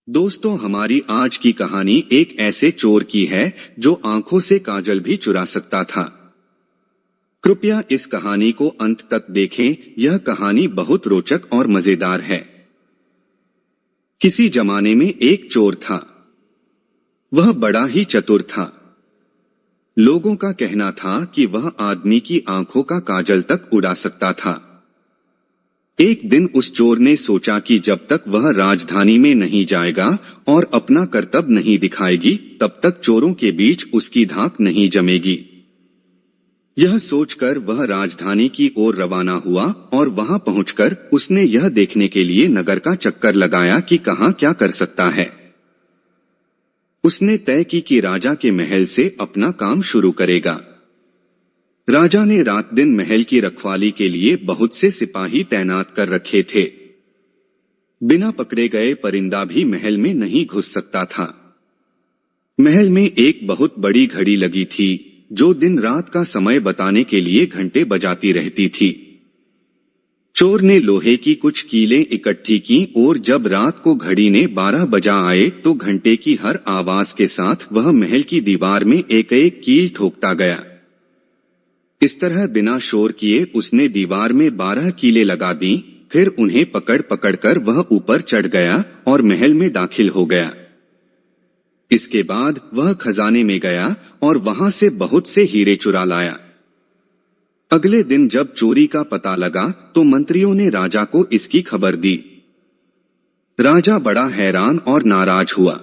दोस्तों, हमारी आज की कहानी एक ऐसे चोर की है जो आंखों से काजल भी चुरा सकता था। कृपया इस कहानी को अंत तक देखें, यह कहानी बहुत रोचक और मजेदार है। किसी जमाने में एक चोर था। वह बड़ा ही चतुर था। लोगों का कहना था कि वह आदमी की आंखों का काजल तक उड़ा सकता था। एक दिन उस चोर ने सोचा कि जब तक वह राजधानी में नहीं जाएगा और अपना करतब नहीं दिखाएगी, तब तक चोरों के बीच उसकी धाक नहीं जमेगी। यह सोचकर वह राजधानी की ओर रवाना हुआ और वहां पहुंचकर उसने यह देखने के लिए नगर का चक्कर लगाया कि कहां क्या कर सकता है। उसने तय की कि राजा के महल से अपना काम शुरू करेगा। राजा ने रात दिन महल की रखवाली के लिए बहुत से सिपाही तैनात कर रखे थे। बिना पकड़े गए परिंदा भी महल में नहीं घुस सकता था। महल में एक बहुत बड़ी घड़ी लगी थी जो दिन रात का समय बताने के लिए घंटे बजाती रहती थी। चोर ने लोहे की कुछ कीलें इकट्ठी की और जब रात को घड़ी ने 12 बजा आए तो घंटे की हर आवाज के साथ वह महल की दीवार में एक एक कील ठोकता गया। इस तरह बिना शोर किए उसने दीवार में 12 कीलें लगा दी। फिर उन्हें पकड़ पकड़कर वह ऊपर चढ़ गया और महल में दाखिल हो गया। इसके बाद वह खजाने में गया और वहां से बहुत से हीरे चुरा लाया। अगले दिन जब चोरी का पता लगा तो मंत्रियों ने राजा को इसकी खबर दी। राजा बड़ा हैरान और नाराज हुआ।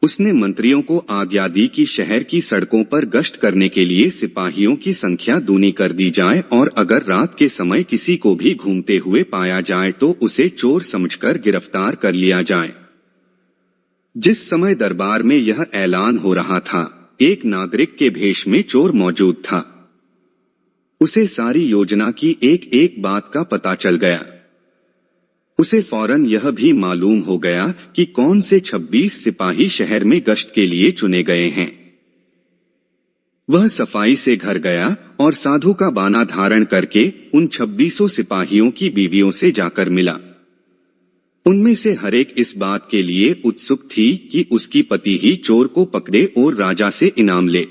उसने मंत्रियों को आज्ञा दी कि शहर की सड़कों पर गश्त करने के लिए सिपाहियों की संख्या दूनी कर दी जाए और अगर रात के समय किसी को भी घूमते हुए पाया जाए तो उसे चोर समझकर गिरफ्तार कर लिया जाए। जिस समय दरबार में यह ऐलान हो रहा था, एक नागरिक के भेष में चोर मौजूद था। उसे सारी योजना की एक एक बात का पता चल गया। उसे फौरन यह भी मालूम हो गया कि कौन से 26 सिपाही शहर में गश्त के लिए चुने गए हैं। वह सफाई से घर गया और साधु का बाना धारण करके उन 26 सिपाहियों की बीवियों से जाकर मिला। उनमें से हरेक इस बात के लिए उत्सुक थी कि उसकी पति ही चोर को पकड़े और राजा से इनाम ले।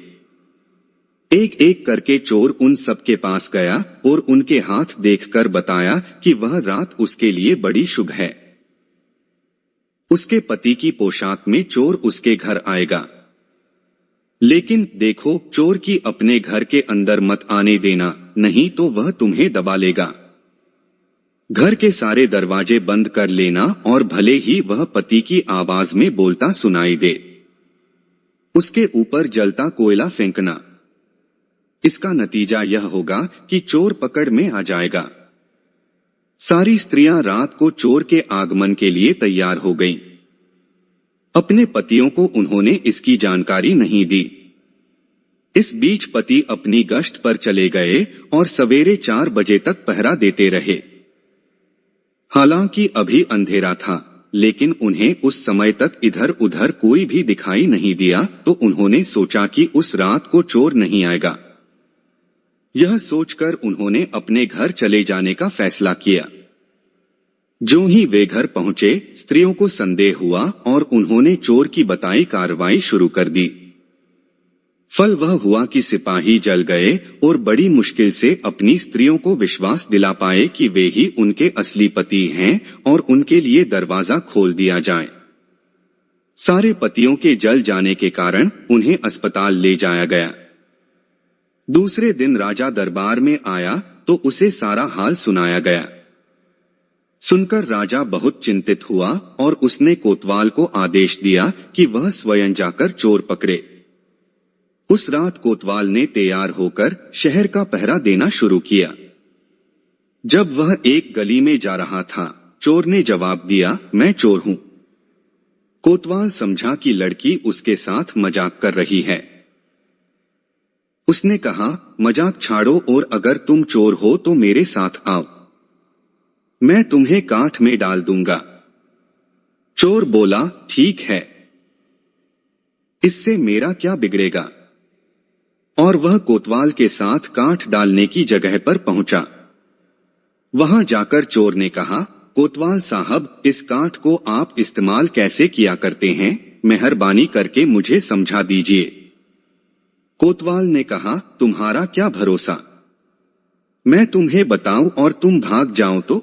एक एक करके चोर उन सब के पास गया और उनके हाथ देखकर बताया कि वह रात उसके लिए बड़ी शुभ है। उसके पति की पोशाक में चोर उसके घर आएगा। लेकिन देखो, चोर की अपने घर के अंदर मत आने देना, नहीं तो वह तुम्हें दबा लेगा। घर के सारे दरवाजे बंद कर लेना और भले ही वह पति की आवाज में बोलता सुनाई दे, उसके ऊपर जलता कोयला फेंकना। इसका नतीजा यह होगा कि चोर पकड़ में आ जाएगा। सारी स्त्रियां रात को चोर के आगमन के लिए तैयार हो गईं। अपने पतियों को उन्होंने इसकी जानकारी नहीं दी। इस बीच पति अपनी गश्त पर चले गए और सवेरे 4 बजे तक पहरा देते रहे। हालांकि अभी अंधेरा था, लेकिन उन्हें उस समय तक इधर उधर कोई भी दिखाई नहीं दिया, तो उन्होंने सोचा कि उस रात को चोर नहीं आएगा। यह सोचकर उन्होंने अपने घर चले जाने का फैसला किया। जो ही वे घर पहुंचे, स्त्रियों को संदेह हुआ और उन्होंने चोर की बताई कार्रवाई शुरू कर दी। फल वह हुआ कि सिपाही जल गए और बड़ी मुश्किल से अपनी स्त्रियों को विश्वास दिला पाए कि वे ही उनके असली पति हैं और उनके लिए दरवाजा खोल दिया जाए। सारे पतियों के जल जाने के कारण उन्हें अस्पताल ले जाया गया। दूसरे दिन राजा दरबार में आया तो उसे सारा हाल सुनाया गया। सुनकर राजा बहुत चिंतित हुआ और उसने कोतवाल को आदेश दिया कि वह स्वयं जाकर चोर पकड़े। उस रात कोतवाल ने तैयार होकर शहर का पहरा देना शुरू किया। जब वह एक गली में जा रहा था, चोर ने जवाब दिया, मैं चोर हूं। कोतवाल समझा कि लड़की उसके साथ मजाक कर रही है। उसने कहा, मजाक छाड़ो और अगर तुम चोर हो तो मेरे साथ आओ, मैं तुम्हें काठ में डाल दूंगा। चोर बोला, ठीक है, इससे मेरा क्या बिगड़ेगा। और वह कोतवाल के साथ काठ डालने की जगह पर पहुंचा। वहां जाकर चोर ने कहा, कोतवाल साहब, इस काठ को आप इस्तेमाल कैसे किया करते हैं, मेहरबानी करके मुझे समझा दीजिए। कोतवाल ने कहा, तुम्हारा क्या भरोसा, मैं तुम्हें बताऊं और तुम भाग जाओ तो।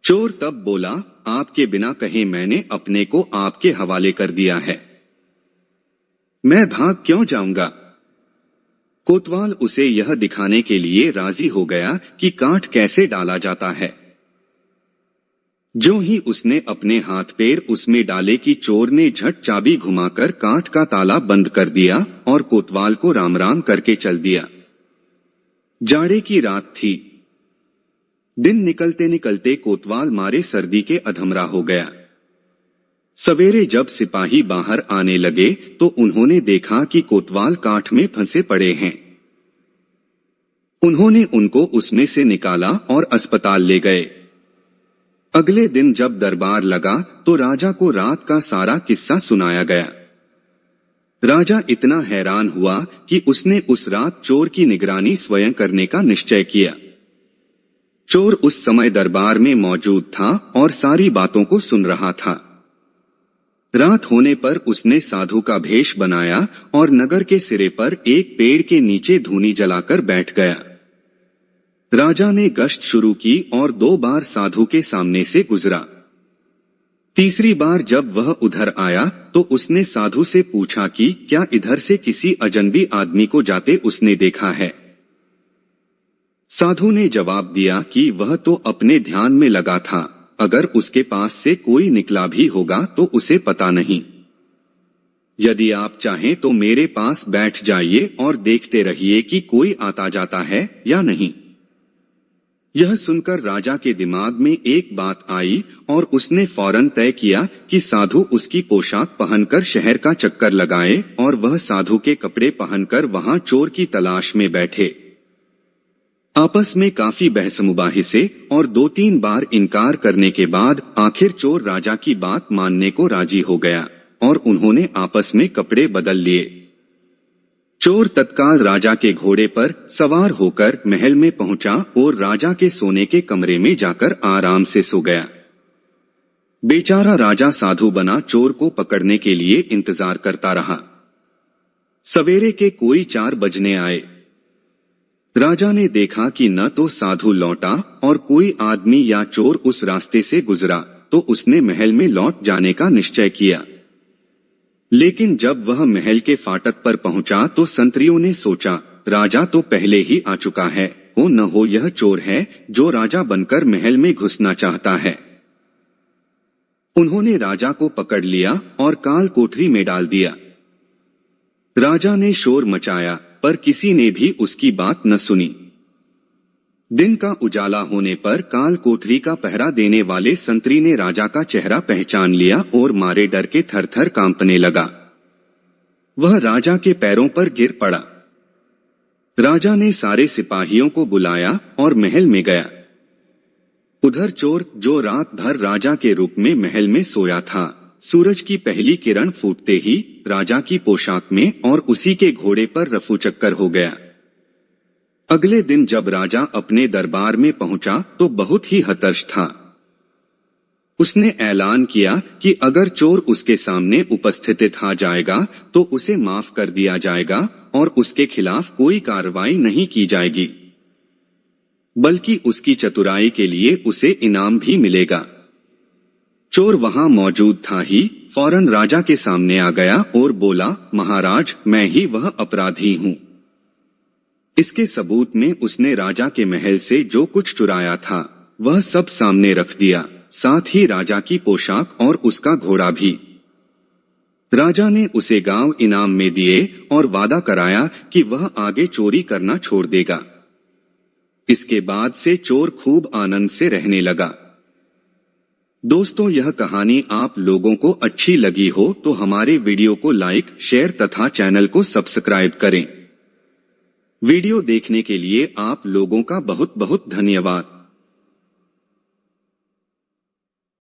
चोर तब बोला, आपके बिना कहे मैंने अपने को आपके हवाले कर दिया है, मैं भाग क्यों जाऊंगा। कोतवाल उसे यह दिखाने के लिए राजी हो गया कि काठ कैसे डाला जाता है। जो ही उसने अपने हाथ पैर उसमें डाले कि चोर ने झट चाबी घुमाकर काठ का ताला बंद कर दिया और कोतवाल को राम राम करके चल दिया। जाड़े की रात थी। दिन निकलते निकलते कोतवाल मारे सर्दी के अधमरा हो गया। सवेरे जब सिपाही बाहर आने लगे तो उन्होंने देखा कि कोतवाल काठ में फंसे पड़े हैं। उन्होंने उनको उसमें से निकाला और अस्पताल ले गए। अगले दिन जब दरबार लगा तो राजा को रात का सारा किस्सा सुनाया गया। राजा इतना हैरान हुआ कि उसने उस रात चोर की निगरानी स्वयं करने का निश्चय किया। चोर उस समय दरबार में मौजूद था और सारी बातों को सुन रहा था। रात होने पर उसने साधु का भेष बनाया और नगर के सिरे पर एक पेड़ के नीचे धूनी जलाकर बैठ गया। राजा ने गश्त शुरू की और 2 बार साधु के सामने से गुजरा। तीसरी बार जब वह उधर आया तो उसने साधु से पूछा कि क्या इधर से किसी अजनबी आदमी को जाते उसने देखा है। साधु ने जवाब दिया कि वह तो अपने ध्यान में लगा था, अगर उसके पास से कोई निकला भी होगा तो उसे पता नहीं। यदि आप चाहें तो मेरे पास बैठ जाइए और देखते रहिए कि कोई आता जाता है या नहीं। यह सुनकर राजा के दिमाग में एक बात आई और उसने फौरन तय किया कि साधु उसकी पोशाक पहनकर शहर का चक्कर लगाए और वह साधु के कपड़े पहनकर वहां चोर की तलाश में बैठे। आपस में काफी बहस मुबाहिसे और 2-3 बार इनकार करने के बाद आखिर चोर राजा की बात मानने को राजी हो गया और उन्होंने आपस में कपड़े बदल लिए। चोर तत्काल राजा के घोड़े पर सवार होकर महल में पहुंचा और राजा के सोने के कमरे में जाकर आराम से सो गया। बेचारा राजा साधु बना चोर को पकड़ने के लिए इंतजार करता रहा। सवेरे के कोई 4 बजने आए। राजा ने देखा कि न तो साधु लौटा और कोई आदमी या चोर उस रास्ते से गुजरा, तो उसने महल में लौट जाने का निश्चय किया। लेकिन जब वह महल के फाटक पर पहुंचा तो संतरियों ने सोचा, राजा तो पहले ही आ चुका है, हो न हो यह चोर है जो राजा बनकर महल में घुसना चाहता है। उन्होंने राजा को पकड़ लिया और काल कोठरी में डाल दिया। राजा ने शोर मचाया पर किसी ने भी उसकी बात न सुनी। दिन का उजाला होने पर काल कोठरी का पहरा देने वाले संतरी ने राजा का चेहरा पहचान लिया और मारे डर के थर-थर कांपने लगा। वह राजा के पैरों पर गिर पड़ा। राजा ने सारे सिपाहियों को बुलाया और महल में गया। उधर चोर, जो रात भर राजा के रूप में महल में सोया था, सूरज की पहली किरण फूटते ही राजा की पोशाक में और उसी के घोड़े पर रफू चक्कर हो गया। अगले दिन जब राजा अपने दरबार में पहुंचा तो बहुत ही हताश था। उसने ऐलान किया कि अगर चोर उसके सामने उपस्थित आ जाएगा तो उसे माफ कर दिया जाएगा और उसके खिलाफ कोई कार्रवाई नहीं की जाएगी, बल्कि उसकी चतुराई के लिए उसे इनाम भी मिलेगा। चोर वहां मौजूद था ही फौरन राजा के सामने आ गया और बोला, महाराज, मैं ही वह अपराधी हूं। इसके सबूत में उसने राजा के महल से जो कुछ चुराया था वह सब सामने रख दिया, साथ ही राजा की पोशाक और उसका घोड़ा भी। राजा ने उसे गांव इनाम में दिए और वादा कराया कि वह आगे चोरी करना छोड़ देगा। इसके बाद से चोर खूब आनंद से रहने लगा। दोस्तों, यह कहानी आप लोगों को अच्छी लगी हो तो हमारे वीडियो को लाइक, शेयर तथा चैनल को सब्सक्राइब करें। वीडियो देखने के लिए आप लोगों का बहुत बहुत धन्यवाद।